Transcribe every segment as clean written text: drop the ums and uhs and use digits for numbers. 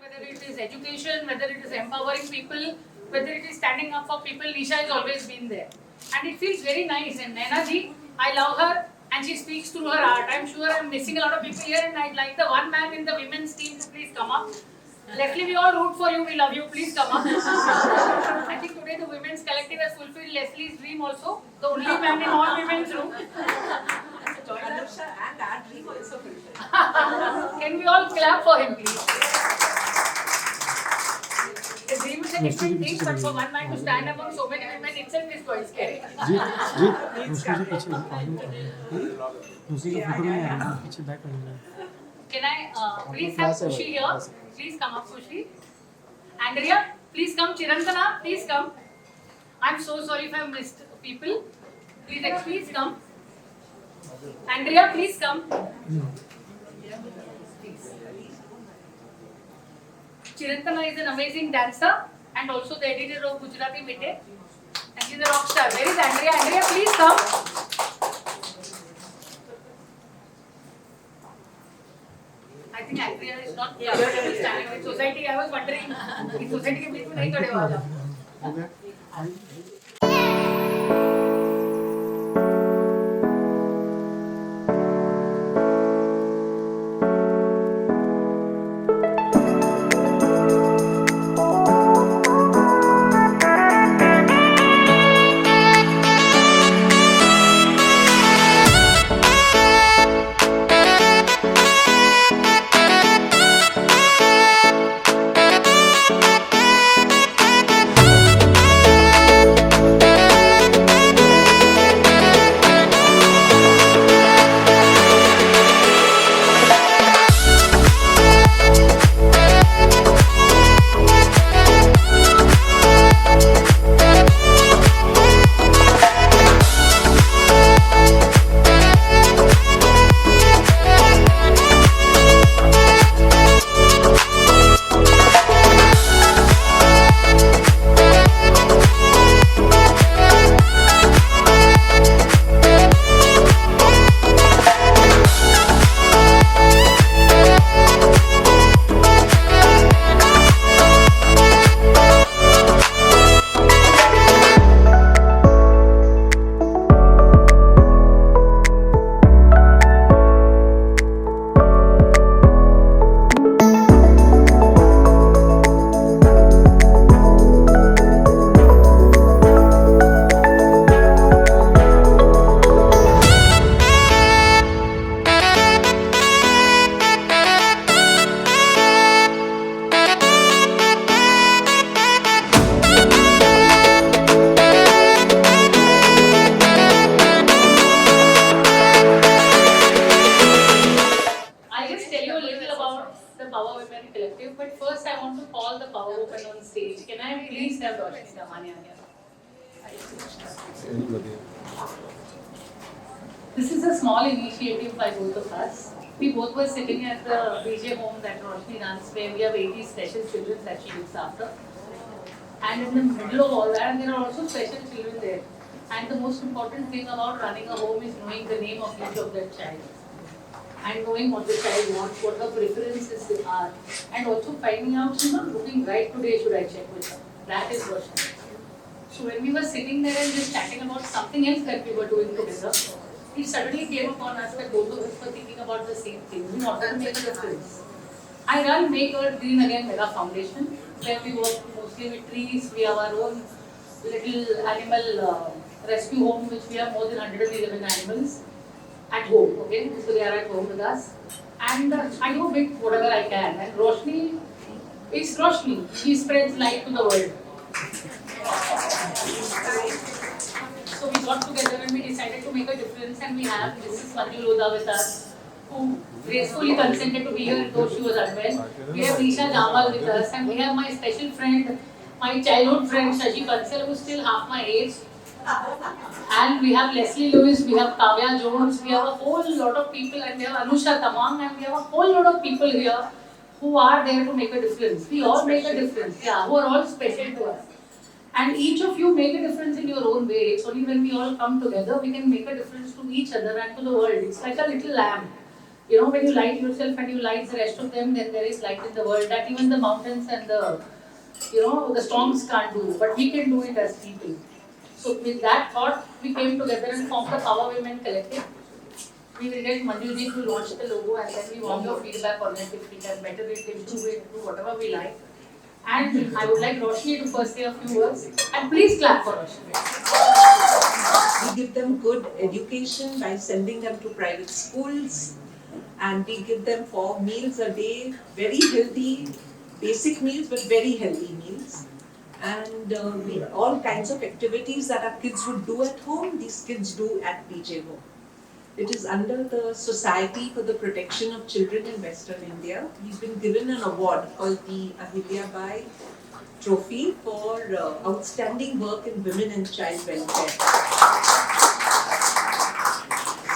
Whether it is education, whether it is empowering people, whether it is standing up for people, Nisha has always been there. And it feels very nice. And Naina ji, I love her and she speaks through her art. I'm sure I'm missing a lot of people here and I'd like the one man in the women's team to please come up. Leslie, we all root for you, we love you, please come up. I think today the women's collective has fulfilled Leslie's dream also. The only man in all women's room. Anusha and our dream also fulfilled. Can we all clap for him, please? The dream is a different thing, but for one man to stand among so many women itself is quite scary. जी उसके पीछे उसी के photo में आ रहा है पीछे back में Can I please have Kushi here? Please come up, Kushi. Andrea, please come. Chirantana, please come. I'm so sorry if I missed people. Please come. Andrea, please come. Chirantana is an amazing dancer and also the editor of Gujarati Mite. And she's a rock star. Where is Andrea? Andrea, please come. I think Andrea is not standing with society. I was wondering, इस society के बीच में नहीं खड़े हो आप. But first I want to call the Power Woman on stage. Can I please have Roshni Damania here? This is a small initiative by both of us. We both were sitting at the BJ home that Roshni runs, where we have 80 special children that she looks after. And in the middle of all that, there are also special children there. And the most important thing about running a home is knowing the name of each of that child. And knowing what the child wants, what her preferences are. And also finding out she's not looking right today, should I check with her? That is Roshni. So when we were sitting there and just chatting about something else that we were doing together, it suddenly came upon us that both of us were thinking about the same thing. We wanted to make a difference. I run Make Earth Green Again Mega Foundation, where we work mostly with trees. We have our own little animal rescue home, which we have more than 111 animals at home. Okay, so they are at home with us, and I do with whatever I can. And Roshni is Roshni. She spreads light to the world. So we got together and we decided to make a difference, and we have Mrs. Manju Lodha with us, who gracefully consented to be here though she was unwell. We have Nisha Jamal with us, and we have my special friend, my childhood friend Shashi Bansal, who is still half my age. And we have Leslie Lewis, we have Kavya Jones, we have a whole lot of people, and we have Anusha Tamang, and we have a whole lot of people here who are there to make a difference. We all make a difference, yeah, who are all special to us. And each of you make a difference in your own way. It's only when we all come together we can make a difference to each other and to the world. It's like a little lamp. You know, when you light yourself and you light the rest of them, then there is light in the world that even the mountains and the storms can't do, but we can do it as people. So with that thought, we came together and formed the Power Women Collective. We will get Manjuji to launch the logo, and then we want your feedback on it, if we can better it, improve it, do whatever we like. And I would like Roshni to first say a few words, and please clap for Roshni. We give them good education by sending them to private schools, and we give them 4 meals a day, very healthy, basic meals but very healthy meals. And all kinds of activities that our kids would do at home, these kids do at PJ Home. It is under the Society for the Protection of Children in Western India. He's been given an award called the Ahilya Bai Trophy for outstanding work in women and child welfare.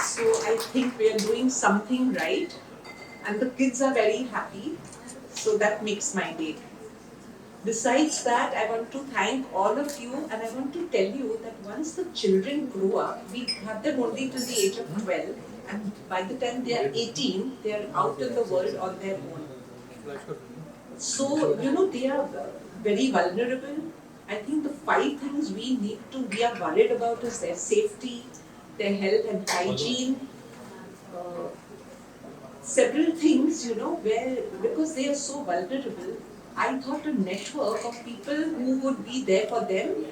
So I think we are doing something right, and the kids are very happy, so that makes my day. Besides that, I want to thank all of you, and I want to tell you that once the children grow up, we have them only till the age of 12, and by the time they are 18, they are out in the world on their own. So, they are very vulnerable. I think the 5 things we are worried about is their safety, their health and hygiene, several things, where, because they are so vulnerable, I thought a network of people who would be there for them,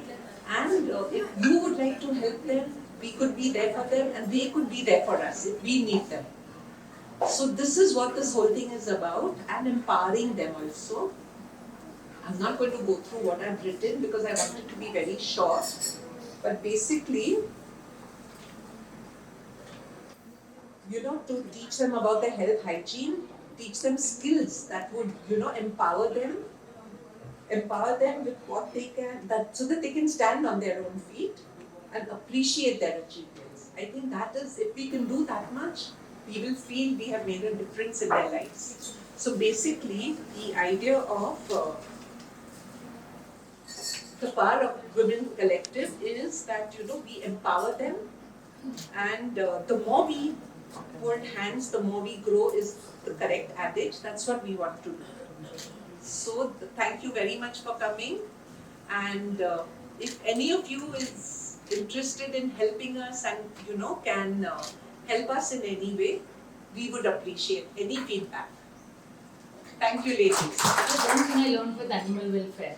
and if you would like to help them, we could be there for them, and they could be there for us if we need them. So this is what this whole thing is about, and empowering them also. I'm not going to go through what I've written because I want it to be very short, but basically, to teach them about their health hygiene, teach them skills that would, empower them with what they can, so that they can stand on their own feet and appreciate their achievements. I think that is, if we can do that much, we will feel we have made a difference in their lives. So basically, the idea of the Power of Women Collective is that, we empower them, and the more we hold hands, the more we grow is the correct adage. That's what we want to do. So thank you very much for coming, and if any of you is interested in helping us and can help us in any way, we would appreciate any feedback. Thank you, ladies. The one thing I learned with animal welfare,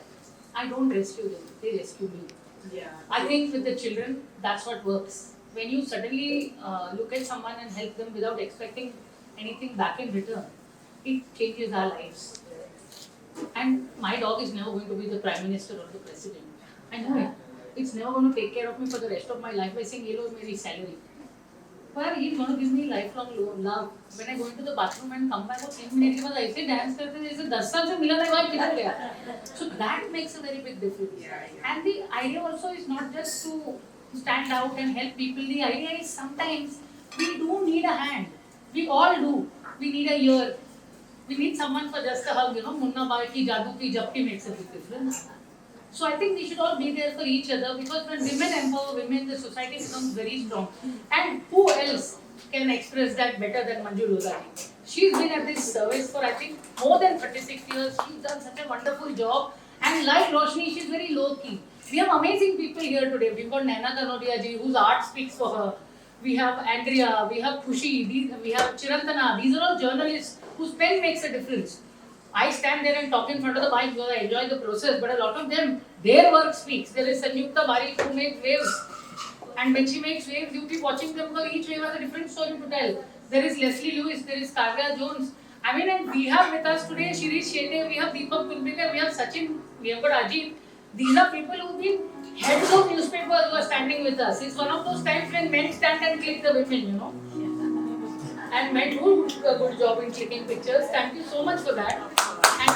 I don't rescue them, they rescue me. Yeah. I think with the children, that's what works. When you suddenly look at someone and help them without expecting anything back in return, it changes our lives. And my dog is never going to be the Prime Minister or the President. I know it. It's never going to take care of me for the rest of my life by saying, "Ye lo meri salary." But he's going to give me lifelong love. When I go into the bathroom and come back, 3 minutes के बाद ऐसे dance करते हैं जैसे 10 साल से मिला नहीं भाई किधर गया? So that makes a very big difference. And the idea also is not just to stand out and help people. The idea is sometimes we do need a hand. We all do. We need a ear. We need someone for just a hug. Munna Bhai ki Jadoo ki Japki makes a big difference. So I think we should all be there for each other, because when women empower women, the society becomes very strong. And who else can express that better than Manju Lodhani? She's been at this service for I think more than 36 years. She's done such a wonderful job. And like Roshni, she's very low key. We have amazing people here today. We've got Naina Kanodia ji, whose art speaks for her. We have Andrea, we have Khushi, we have Chirantana. These are all journalists whose pen makes a difference. I stand there and talk in front of the mic because I enjoy the process, but a lot of them, their work speaks. There is Sanyukta Bari who makes waves, and when she makes waves, you keep watching them because each wave has a different story to tell. There is Leslie Lewis, there is Kavya Jones. I mean, and we have with us today Shirish Shete, we have Deepak Kulbekar, we have Sachin, we have got Ajit. These are people who've been heads of newspapers who are standing with us. It's one of those times when men stand and click the women, And men do a good job in clicking pictures. Thank you so much for that. And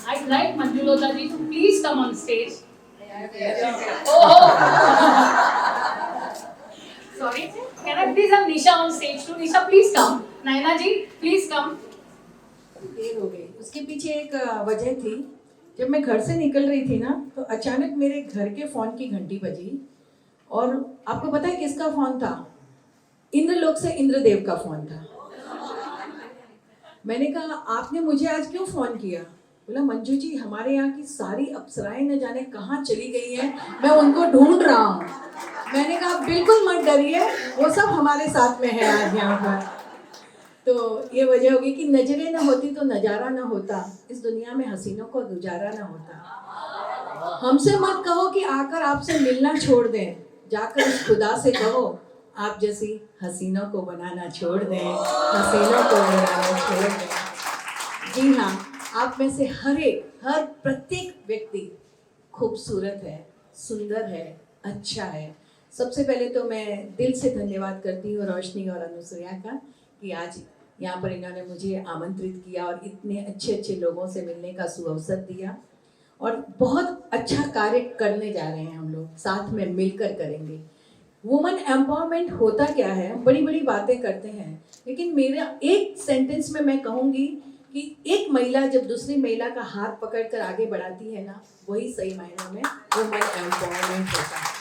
I'd like Manju Lodhani to please come on stage. Oh! Sorry. Can I please have Nisha on stage too? Nisha, please come. Naina ji, please come. देर हो गई. उसके पीछे एक वजह थी. जब मैं घर से निकल रही थी ना, तो अचानक मेरे घर के फोन की घंटी बजी. और आपको पता है किसका फोन था? इंद्रलोक से इंद्रदेव का फोन था। मैंने कहा आपने मुझे आज क्यों फोन किया? बोला मंजू जी हमारे यहाँ की सारी अप्सराएं न जाने कहाँ चली गई हैं, मैं उनको ढूंढ रहा हूँ। मैंने कहा बिल्कुल मत डरिए, वो सब हमारे साथ में है आज यहाँ पर। तो ये वजह होगी कि नजरें न होती तो नजारा न होता, इस दुनिया में हसीनों को गुजारा न होता। हमसे मत कहो कि आकर आपसे मिलना छोड़ दें, जाकर उस खुदा से कहो आप जैसी हसीनों को बनाना छोड़ दें, हसीनों को बनाना छोड़ दें। जी हाँ, आप में से हर प्रत्येक व्यक्ति खूबसूरत है, सुंदर है, अच्छा है। सबसे पहले तो मैं दिल से धन्यवाद करती हूँ रोशनी और अनुसुईया का कि आज यहाँ पर इन्होंने मुझे आमंत्रित किया और इतने अच्छे अच्छे लोगों से मिलने का सुअवसर दिया। और बहुत अच्छा कार्य करने जा रहे हैं हम लोग, साथ में मिलकर करेंगे। वुमेन एम्पावरमेंट होता क्या है? हम बड़ी बड़ी बातें करते हैं, लेकिन मेरा एक सेंटेंस में मैं कहूँगी कि एक महिला जब दूसरी महिला का हाथ पकड़कर आगे बढ़ाती है ना, वही सही मायनों में वुमेन एम्पावरमेंट होता है।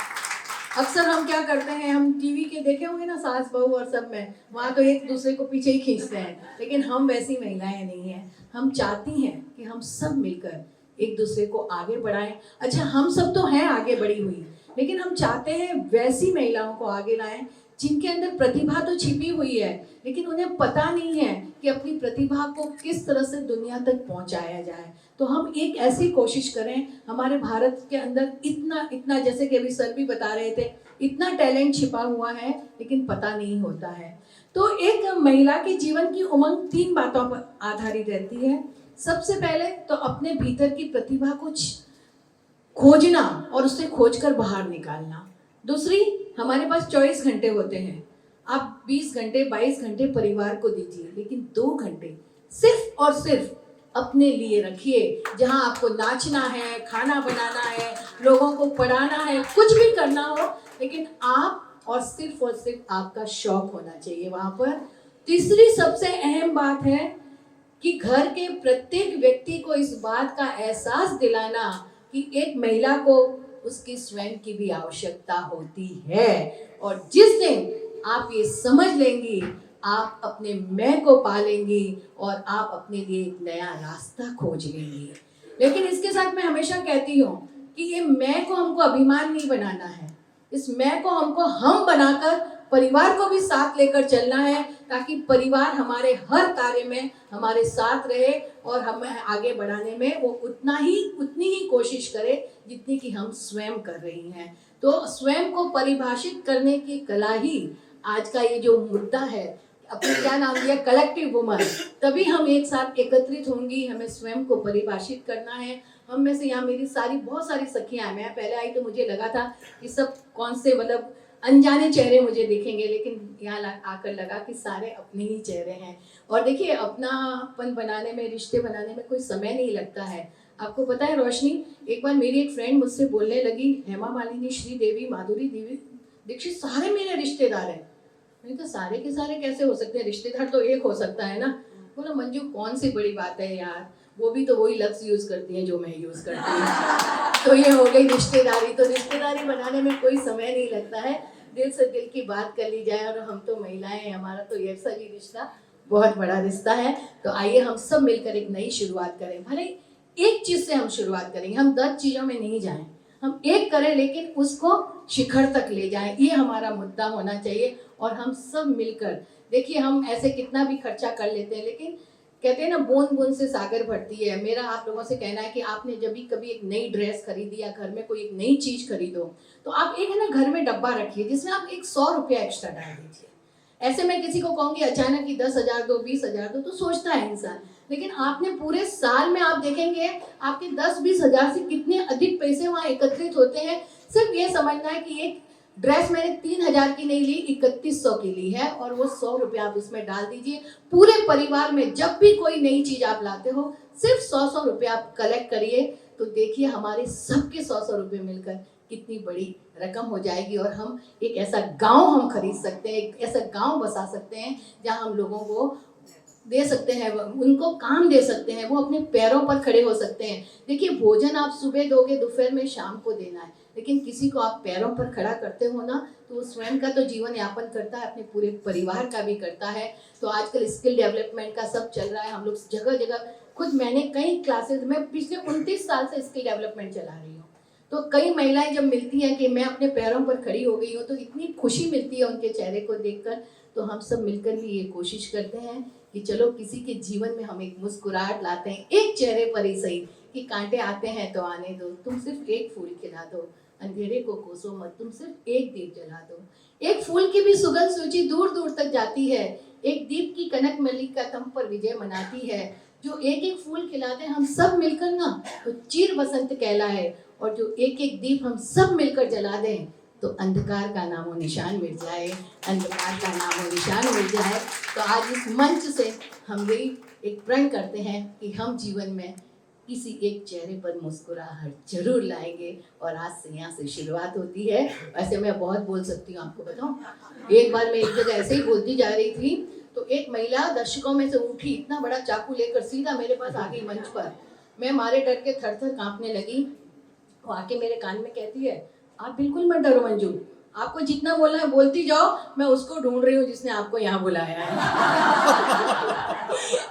अक्सर हम क्या करते हैं, हम टीवी के देखे होंगे ना सास बहू और सब में, वहाँ तो एक दूसरे को पीछे ही खींचते हैं, लेकिन हम वैसी महिलाएं नहीं हैं। हम चाहती हैं कि हम सब मिलकर एक दूसरे को आगे बढ़ाएं। अच्छा हम सब तो हैं आगे बढ़ी हुई, लेकिन हम चाहते हैं वैसी महिलाओं को आगे लाएं जिनके अंदर प्रतिभा तो छिपी हुई है, लेकिन उन्हें पता नहीं है कि अपनी प्रतिभा को किस तरह से दुनिया तक पहुंचाया जाए। तो हम एक ऐसी कोशिश करें, हमारे भारत के अंदर इतना जैसे कि अभी सर भी बता रहे थे, इतना टैलेंट छिपा हुआ है लेकिन पता नहीं होता है। तो एक महिला के जीवन की उमंग 3 बातों पर आधारित रहती है। सबसे पहले तो अपने भीतर की प्रतिभा को खोजना और उसे खोजकर बाहर निकालना। दूसरी, हमारे पास 24 घंटे होते हैं, आप 20 घंटे 22 घंटे परिवार को दीजिए, लेकिन 2 घंटे सिर्फ और सिर्फ अपने लिए रखिए, जहां आपको नाचना है, खाना बनाना है, लोगों को पढ़ाना है, कुछ भी करना हो, लेकिन आप और सिर्फ आपका शौक होना चाहिए वहां पर। तीसरी सबसे अहम बात है कि घर के प्रत्येक व्यक्ति को इस बात का एहसास दिलाना कि एक महिला को उसकी स्वयं की भी आवश्यकता होती है। और जिस दिन आप ये समझ लेंगी, आप अपने मैं को पालेंगी और आप अपने लिए एक नया रास्ता खोज लेंगी। लेकिन इसके साथ मैं हमेशा कहती हूँ कि ये मैं को हमको अभिमान नहीं बनाना है, इस मैं को हमको हम बनाकर परिवार को भी साथ लेकर चलना है, ताकि परिवार हमारे हर कार्य में हमारे साथ रहे और हमें आगे बढ़ाने में वो उतनी ही कोशिश करे जितनी कि हम स्वयं कर रही हैं। तो स्वयं को परिभाषित करने की कला ही आज का ये जो मुद्दा है, अपने क्या नाम दिया, कलेक्टिव वुमन। तभी हम एक साथ एकत्रित होंगी, हमें स्वयं को परिभाषित करना है। हम में से यहाँ मेरी बहुत सारी सखियां हैं। मैं पहले आई तो मुझे लगा था कि सब कौन से मतलब अनजाने चेहरे मुझे दिखेंगे, लेकिन यहाँ आकर लगा कि सारे अपने ही चेहरे हैं। और देखिए, अपनापन बनाने में, रिश्ते बनाने में कोई समय नहीं लगता है। आपको पता है रोशनी, एक बार मेरी एक फ्रेंड मुझसे बोलने लगी, हेमा मालिनी, श्रीदेवी, माधुरी दीक्षित सारे मेरे रिश्तेदार हैं। मैंने कहा सारे के सारे कैसे हो सकते हैं, रिश्तेदार तो एक हो सकता है ना। बोला मंजू कौन सी बड़ी बात है यार, वो भी तो वही लफ्ज यूज करती है जो मैं यूज करती हूँ। तो ये हो गई रिश्तेदारी। तो रिश्तेदारी बनाने में कोई समय नहीं लगता है, दिल से दिल की बात कर ली जाए। और हम तो महिलाएं हैं, हमारा तो ये सभी रिश्ता बहुत बड़ा रिश्ता है। तो आइए हम सब मिलकर एक नई शुरुआत करें। भले एक चीज से हम शुरुआत करेंगे, हम 10 चीजों में नहीं जाएं, हम एक करें लेकिन उसको शिखर तक ले जाएं, ये हमारा मुद्दा होना चाहिए। और हम सब मिलकर, देखिए हम ऐसे कितना भी खर्चा कर लेते हैं, लेकिन कहते हैं ना बूंद बूंद से सागर भरती है। मेरा आप लोगों से कहना है कि आपने जब भी कभी एक नई ड्रेस खरीदी या घर में कोई एक नई चीज खरीदो, तो आप एक है ना घर में डब्बा रखिए जिसमें आप एक 100 रुपया एक्स्ट्रा डाल दीजिए। ऐसे मैं किसी को कहूँगी अचानक कि 10,000 दो, 20,000 दो, तो सोचता है इंसान, लेकिन आपने पूरे साल में आप देखेंगे आपके 10-20 हजार से कितने अधिक पैसे वहाँ एकत्रित होते हैं। सिर्फ ये समझना है कि एक ड्रेस मैंने 3,000 की नहीं ली, 3100 की ली है, और वो 100 रुपया आप उसमें डाल दीजिए। पूरे परिवार में जब भी कोई नई चीज आप लाते हो, सिर्फ 100-100 रुपया आप कलेक्ट करिए, तो देखिए हमारे सबके 100-100 रुपये मिलकर कितनी बड़ी रकम हो जाएगी। और हम एक ऐसा गांव हम खरीद सकते हैं, एक ऐसा गांव बसा सकते हैं जहां हम लोगों को दे सकते हैं, उनको काम दे सकते हैं, वो अपने पैरों पर खड़े हो सकते हैं। देखिए भोजन आप सुबह दोगे, दोपहर में, शाम को देना है, लेकिन किसी को आप पैरों पर खड़ा करते हो ना, तो वो स्वयं का तो जीवन यापन करता है, अपने पूरे परिवार का भी करता है। तो आजकल स्किल डेवलपमेंट का सब चल रहा है, हम लोग जगह जगह, खुद मैंने कई क्लासेस में पिछले 29 साल से स्किल डेवलपमेंट चला रही हूँ। तो कई महिलाएं जब मिलती हैं कि मैं अपने पैरों पर खड़ी हो गई हूँ, तो इतनी खुशी मिलती है उनके चेहरे को देखकर। तो हम सब मिलकर भी ये कोशिश करते हैं कि चलो किसी के जीवन में हम एक मुस्कुराहट लाते हैं, एक चेहरे पर ही सही, कि कांटे आते हैं तो आने दो, तुम सिर्फ एक फूल खिला दो, अंधेरे को कोसो मत, तुम सिर्फ एक दीप जला दो। एक फूल की भी सुगंध सूची दूर दूर तक जाती है, एक दीप की कनक मल्लिका तम पर विजय मनाती है। जो एक एक फूल खिलाते हैं हम सब मिलकर ना, तो चीर बसंत कहलाए। और जो एक एक दीप हम सब मिलकर जला दें, तो अंधकार का नामो निशान मिट जाए, अंधकार का नामो निशान मिट जाए। तो आज इस मंच से हम यही एक प्रण करते हैं कि हम जीवन में किसी एक चेहरे पर मुस्कुराहट जरूर लाएंगे। और आज से यहाँ से शुरुआत होती है। वैसे मैं बहुत बोल सकती हूँ, आपको बताऊँ, एक बार मैं एक जगह ऐसे ही बोलती जा रही थी, तो एक महिला दर्शकों में से उठी, इतना बड़ा चाकू लेकर सीधा मेरे पास आ गई मंच पर। मैं मारे डर के थर थर कांपने लगी। वो आके मेरे कान में कहती है, आप बिल्कुल मत डरो मंजू, आपको जितना बोलना है बोलती जाओ, मैं उसको ढूंढ रही हूँ जिसने आपको यहाँ बुलाया है।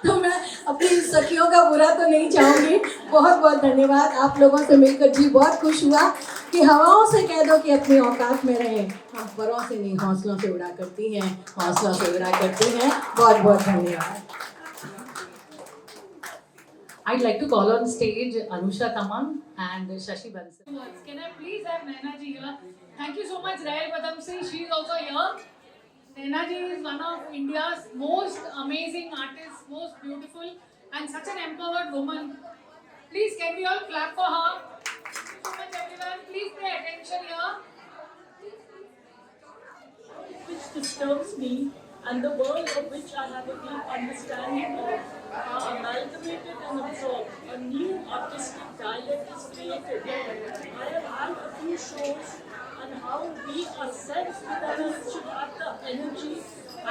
तो मैं अपनी सखियों का बुरा तो नहीं चाहूंगी। बहुत बहुत धन्यवाद, आप लोगों से मिलकर जी बहुत खुश हुआ। कि हवाओं से कह दो कि अपनी औकात में रहें, हम परों से नहीं हौसलों से उड़ा करती हैं, हौसलों से उड़ा करती हैं। बहुत बहुत धन्यवाद। I'd like to call on stage Anusha Taman and Shashi Bansal. Can I please have Naina ji here? Thank you so much, Rahel Padam Singh. She is also here. Naina ji is one of India's most amazing artists, most beautiful, and such an empowered woman. Please, can we all clap for her? Thank you so much, everyone. Please pay attention here. Which disturbs me and the world of which I have a deep understanding of are amalgamated and absorbed. A new artistic dialect is created. I have had a few shows on how we ourselves should have the energy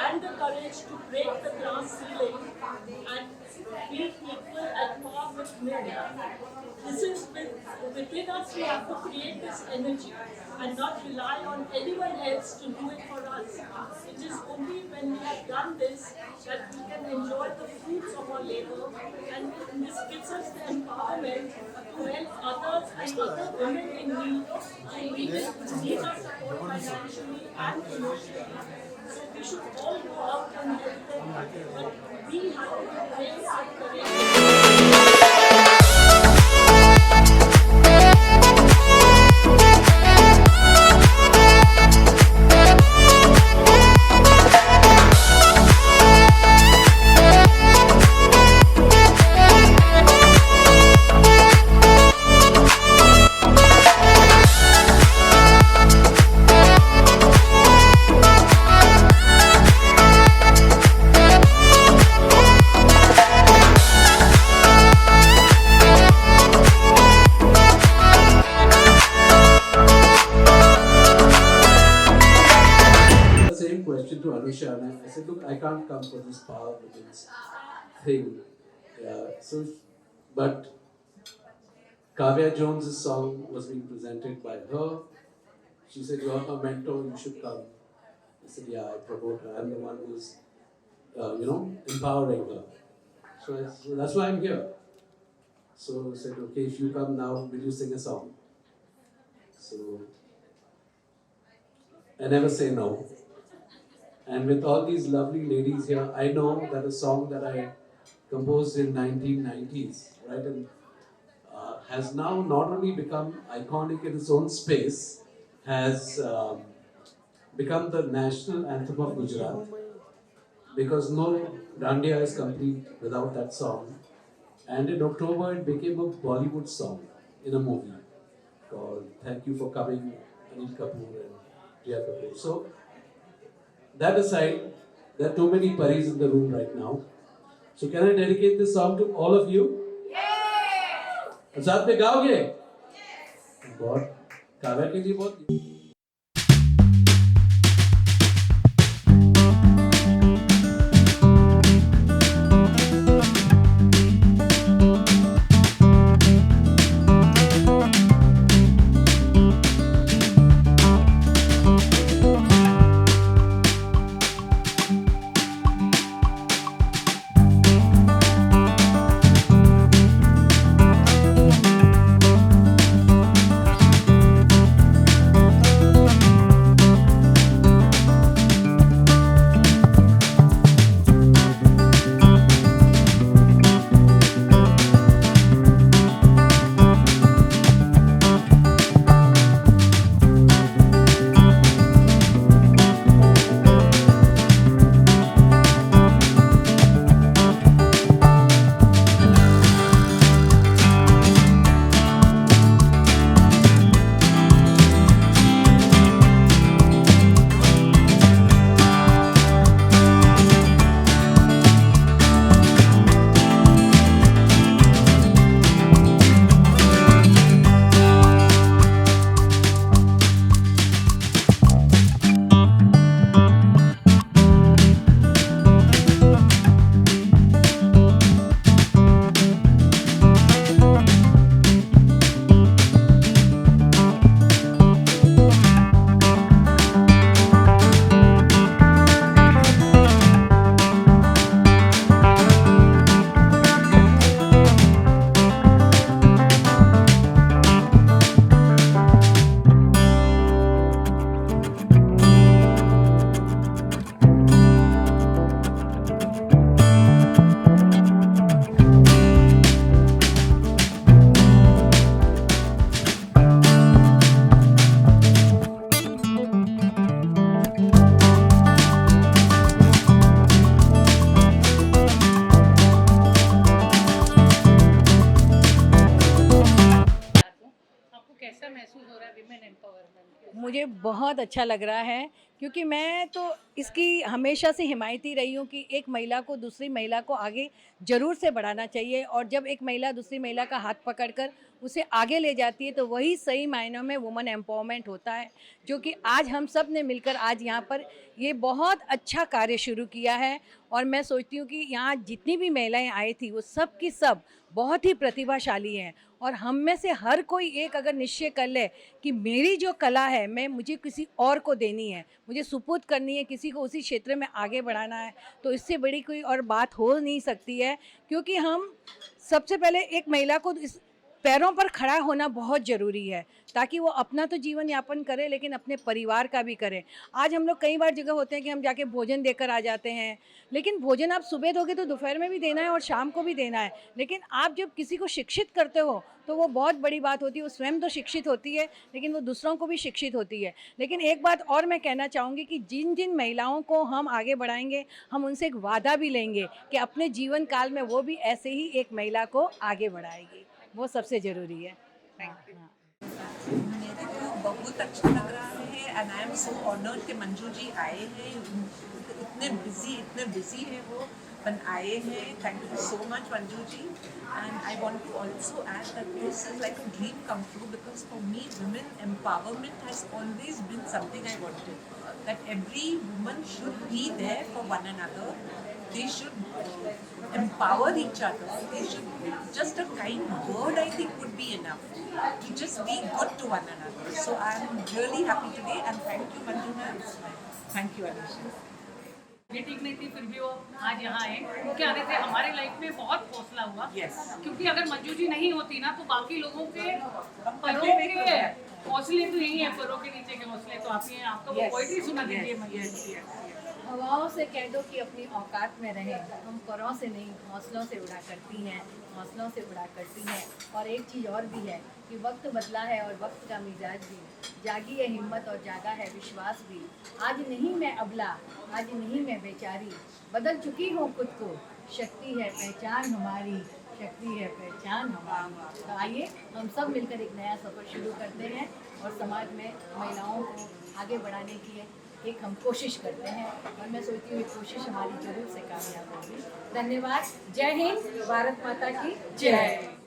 and the courage to break the glass ceiling and be equal at par with men. This is within us. We have to create this energy and not rely on anyone else to do it for us. It is only when we have done this that we can enjoy the fruits of our labor, and this gives us the empowerment to help others and other women in need who need our support financially and emotionally. So we should all go out and help them, but we have to raise our courage. To Anusha, and I said, look, I can't come for this power women's thing. But Kavya Jones' song was being presented by her. She said, you're her mentor, you should come. I said, yeah, I promote her. I'm the one who's, empowering her. So that's why I'm here. So I said, okay, if you come now, will you sing a song? So I never say no. And with all these lovely ladies here, I know that a song that I composed in 1990s, right, and has now not only become iconic in its own space, has become the national anthem of Gujarat, because no Dandiya is complete without that song. And in October, it became a Bollywood song in a movie called Thank You for Coming, Anil Kapoor and Jia Kapoor. So, that aside, there are too many paris in the room right now. So can I dedicate this song to all of you? Yes! और साथ में गाओगे? Yes! बहुत काव्या के लिए बहुत मुझे बहुत अच्छा लग रहा है, क्योंकि मैं तो इसकी हमेशा से हिमायती रही हूँ कि एक महिला को दूसरी महिला को आगे ज़रूर से बढ़ाना चाहिए, और जब एक महिला दूसरी महिला का हाथ पकड़कर उसे आगे ले जाती है तो वही सही मायनों में वुमन एम्पावरमेंट होता है, जो कि आज हम सब ने मिलकर आज यहाँ पर ये बहुत अच्छा कार्य शुरू किया है। और मैं सोचती हूँ कि यहाँ जितनी भी महिलाएं आई थी वो सब की सब बहुत ही प्रतिभाशाली हैं, और हम में से हर कोई एक अगर निश्चय कर ले कि मेरी जो कला है मुझे किसी और को देनी है, मुझे सुपुर्द करनी है, किसी को उसी क्षेत्र में आगे बढ़ाना है, तो इससे बड़ी कोई और बात हो नहीं सकती है। क्योंकि हम सबसे पहले एक महिला को इस पैरों पर खड़ा होना बहुत ज़रूरी है, ताकि वो अपना तो जीवन यापन करे लेकिन अपने परिवार का भी करे। आज हम लोग कई बार जगह होते हैं कि हम जाके भोजन देकर आ जाते हैं, लेकिन भोजन आप सुबह दोगे तो दोपहर में भी देना है और शाम को भी देना है। लेकिन आप जब किसी को शिक्षित करते हो तो वो बहुत बड़ी बात होती है। वो स्वयं तो शिक्षित होती है लेकिन वो दूसरों को भी शिक्षित होती है। लेकिन एक बात और मैं कहना चाहूँगी कि जिन जिन महिलाओं को हम आगे बढ़ाएंगे, हम उनसे एक वादा भी लेंगे कि अपने जीवन काल में वो भी ऐसे ही एक महिला को आगे बढ़ाएगी। वो सबसे ज़रूरी है। Thank you. मेरे को बहुत अच्छा लग रहा है, and I am so honoured कि मंजू जी आए हैं। इतने बिजी है वो, पर आए हैं। Thank you so much Manju ji. And I want to also add that this is like a dream come true, because for me women empowerment has always been something I wanted, that every woman should be there for one another. They should empower each other. They should, just a kind word I think would be enough to just be good to one another. So I am really happy today, and thank you Manju ma'am. Thank you Anisha. ये ठीक नहीं थी, फिर भी वो आज यहाँ आए। उनके आने से हमारे लाइफ में बहुत हौसला हुआ। Yes. क्योंकि अगर मंजू जी नहीं होती ना तो बाकी लोगों के परों नहीं के होता है। हौसले तो यही है, परों के नीचे के हौसले तो आप ही हैं। आपका वो पोइट्री सुना दीजिए मंजू जी। हवाओं से कह दो कि अपनी औकात में रहें, हम परों से नहीं हौसलों से उड़ा करती हैं, हौसलों से उड़ा करती हैं। और एक चीज़ और भी है कि वक्त बदला है और वक्त का मिजाज भी, जागी है हिम्मत और जागा है विश्वास भी। आज नहीं मैं अबला, आज नहीं मैं बेचारी, बदल चुकी हूँ खुद को, शक्ति है पहचान हमारी, शक्ति है पहचान हमारी। तो आइए हम सब मिलकर एक नया सफ़र शुरू करते हैं और समाज में महिलाओं को आगे बढ़ाने की एक हम कोशिश करते हैं, और मैं सोचती हूँ ये कोशिश हमारी जरूर से कामयाब होगी। धन्यवाद। जय हिंद, भारत माता की जय।